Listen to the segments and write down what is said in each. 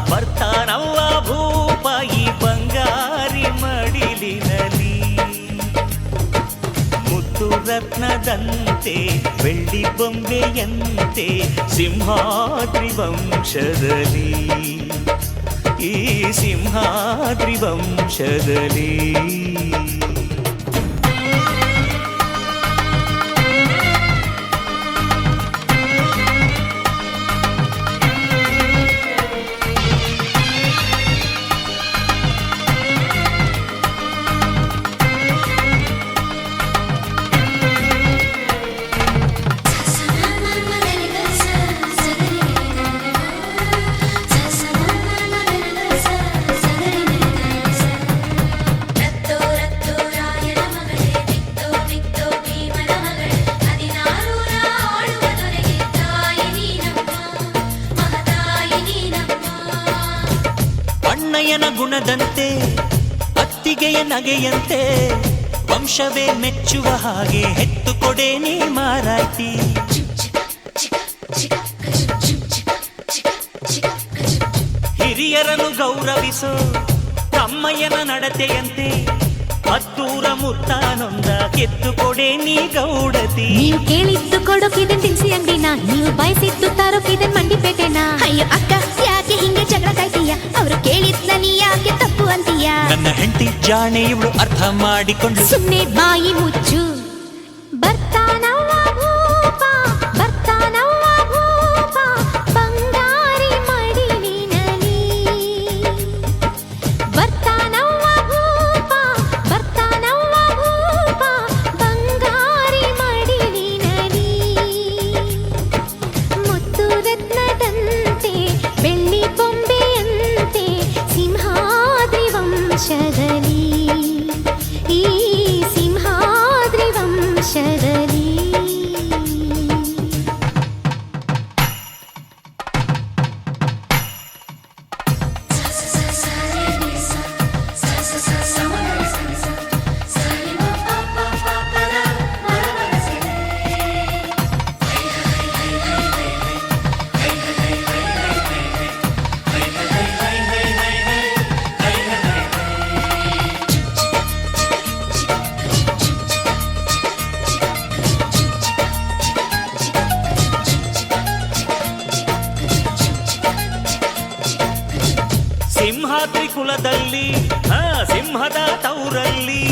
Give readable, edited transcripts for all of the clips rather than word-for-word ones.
ಬರ್ತಾನವ್ವ ಭೂಪ ಈ ಬಂಗಾರಿ ಮಡಿಲಿನಲಿ ಮುತ್ತು ರತ್ನದಂತೆ ಬೆಳ್ಳಿ ಬೊಂಬೆಯಂತೆ ಸಿಂಹಾದ್ರಿ ವಂಶದಲ್ಲಿ ಈ ಸಿಂಹಾದ್ರಿ ವಂಶದಲ್ಲಿ ಅಣ್ಣಯ್ಯನ ಗುಣದಂತೆ ಅತ್ತಿಗೆಯ ನಗೆಯಂತೆ ವಂಶವೇ ಮೆಚ್ಚುವ ಹಾಗೆ ಹೆತ್ತು ಕೊಡೆ ನೀ ಮಾರಾಯ್ತಿ ಹಿರಿಯರನ್ನು ಗೌರವಿಸೋ ತಮ್ಮಯ್ಯನ ನಡತೆಯಂತೆ ಹತ್ತೂರ ಮುತ್ತಾನೊಂದ ಕೆತ್ತು ಕೊಡೆ ನೀ ಗೌಡತಿ ನೀವು ಕೇಳಿದ್ದು ಕೊಡೋಕಿದೆ ತಿನ್ಸಿ ಅಂಗಡಿನ ನೀವು ಬಯಸಿದ್ದು ತರೋಕಿದೆ ಮಂಡಿಪೇಟೆನ ಅಯ್ಯೋ ಅಕ್ಕ ಯಾಕೆ ಹಿಂಗೆ ಜಗಳ ಕಾಯ್ತೀಯ ಅವರು ಕೇಳಿದ್ನ ನೀ ಯಾಕೆ ತಪ್ಪು ಅಂತೀಯ ನನ್ನ ಹೆಂಡತಿ ಜಾಣೆ ಇವಳು ಅರ್ಥ ಮಾಡಿಕೊಂಡು ಸುಮ್ಮನೆ ಬಾಯಿ ಮುಚ್ಚು ಬರ್ತಾನವ್ವ ಭೂಪ ಬಂಗಾರಿ ಮಡಿಲಿನಲಿ ಬರ್ತಾನವ್ವ ಭೂಪ ಬಂಗಾರಿ ಮಡಿಲಿನಲಿ ಮುತ್ತು ರತ್ನದಂತೆ ಬೆಳ್ಳಿ ಬೊಂಬೆಯಂತೆ ಸಿಂಹಾದ್ರಿ ವಂಶದಲ್ಲಿ ಈ ಸಿಂಹಾದ್ರಿ ವಂಶದಲ್ಲಿ ಸಿಂಹಾದ್ರಿ ಕುಲದಲ್ಲಿ ಸಿಂಹದ ತೌರಲ್ಲಿ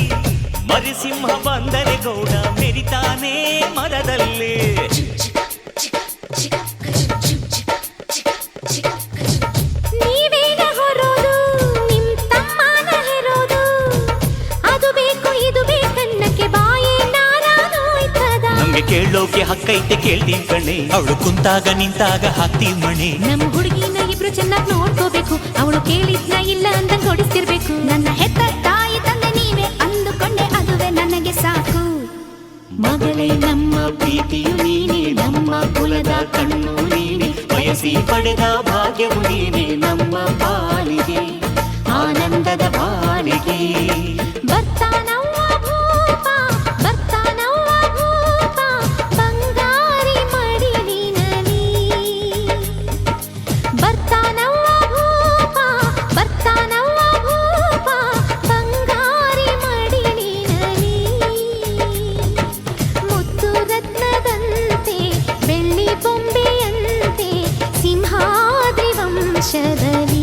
ಮರಿಸಿಂಹ ಬಂದರೆ ಗೌಡ ಮೆರಿತಾನೆ ಮರದಲ್ಲಿ ನೀವೇನ ಹೊರೋದು ನಿಮ್ ತಮ್ಮನ ಹೆರೋದು ಅದು ಬೇಕು ಇದು ಬೇಕನ್ನಕ್ಕೆ ಬಾಯೇ ನಾರಾನೋಯ್ತದ ನಮ್ಗೆ ಕೇಳೋಕೆ ಹಕ್ಕೈತೆ ಕೇಳ್ತೀವಿ ಕಣೆ ಅವಳು ಕುಂತಾಗ ನಿಂತಾಗ ಹಾಕ್ತೀವಿ ಮಣೆ ನಮ್ಮ ಹುಡುಗಿನ ಇಬ್ರು ಚೆನ್ನಾಗಿ ನೋಡ್ಕೋಬೇಕು ಅವಳು ಕೇಳಿದ್ನ ಇಲ್ಲ ಅಂತ ಕೊಡಿಸ್ತಿರ್ಬೇಕು ನನ್ನ ಹೆತ್ತ ತಾಯಿ ತಂದೆ ನೀವೇ ಅಂದುಕೊಂಡೆ ಅದುವೇ ನನಗೆ ಸಾಕು ಮಗಳೇ ನಮ್ಮ ಪ್ರೀತಿಯು ನೀನೆ ನಮ್ಮ ಕುಲದ ಕಣ್ಣು ನೀನೆ ಬಯಸಿ ಪಡೆದ ಭಾಗ್ಯವು ನೀನೆ ನಮ್ಮ ವಶದಲ್ಲಿ